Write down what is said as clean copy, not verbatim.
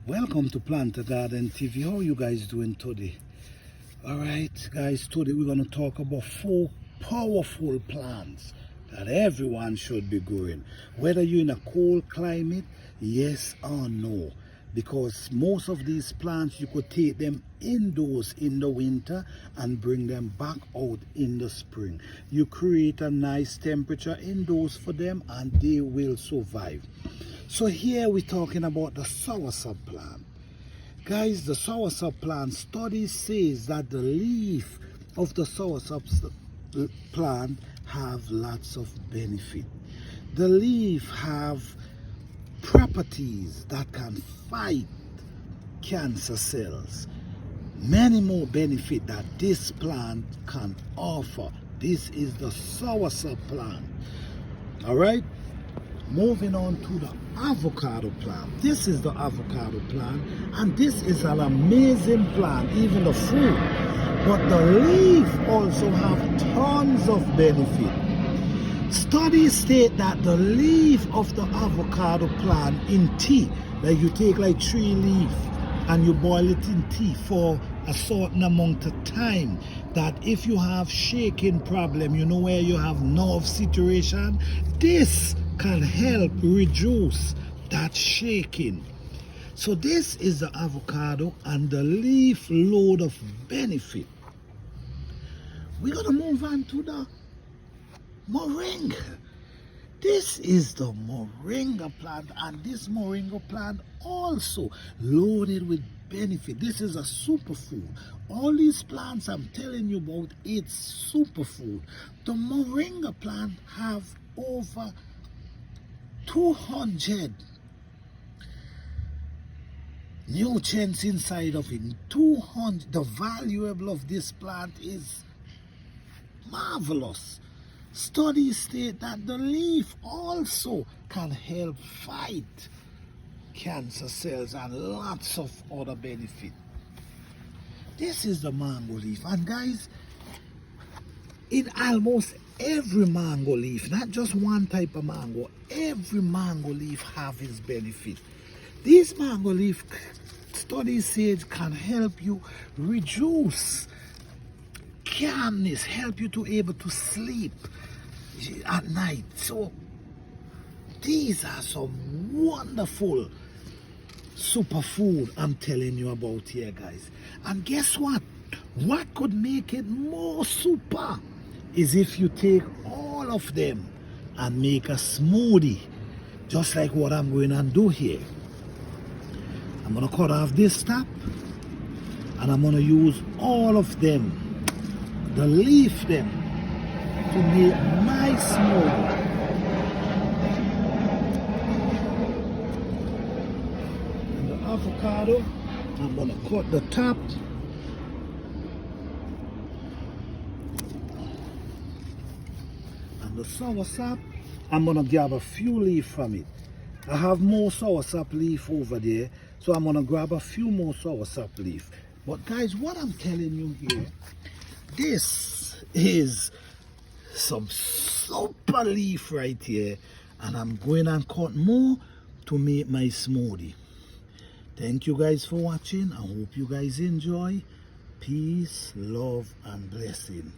Welcome to Plant a Garden TV. How are you guys doing today? Alright guys, today we're going to talk about 4 powerful plants that everyone should be growing. Whether you're in a cold climate, yes or no. Because most of these plants, you could take them indoors in the winter and bring them back out in the spring. You create a nice temperature indoors for them and they will survive. So here we're talking about the soursop plant. Guys, the soursop plant, study says that the leaf of the soursop plant have lots of benefit. The leaf have properties that can fight cancer cells. Many more benefit that this plant can offer. This is the soursop plant. All right. Moving on to the avocado plant. This is the avocado plant, and this is an amazing plant, even the fruit. But the leaf also have tons of benefit. Studies state that the leaf of the avocado plant in tea, like you take like 3 leaves and you boil it in tea for a certain amount of time, that if you have shaking problem, you know, where you have nerve situation, this can help reduce that shaking. So this is the avocado and the leaf load of benefit. We're gonna move on to the moringa. This is the moringa plant, and this moringa plant also loaded with benefit. This is a superfood. All these plants I'm telling you about, it's superfood. The moringa plant have over 200 nutrients inside of it. 200. The valuable of this plant is marvelous. Studies state that the leaf also can help fight cancer cells and lots of other benefits. This is the mango leaf, and guys, in almost every mango leaf, not just one type of mango, every mango leaf have its benefit. These mango leaf, studies say it can help you reduce calmness, help you to able to sleep at night. So these are some wonderful superfood I'm telling you about here, guys. And guess what? What could make it more super is if you take all of them and make a smoothie, just like what I'm going to do here. I'm going to cut off this top and I'm going to use all of them, the leaf them, to make my smoothie. And the avocado, I'm going to cut the top. The soursop, I'm going to grab a few leaves from it. I have more soursop leaf over there, so I'm going to grab a few more soursop leaf. But guys, what I'm telling you here, this is some super leaf right here, and I'm going and cut more to make my smoothie. Thank you guys for watching. I hope you guys enjoy. Peace, love, and blessing.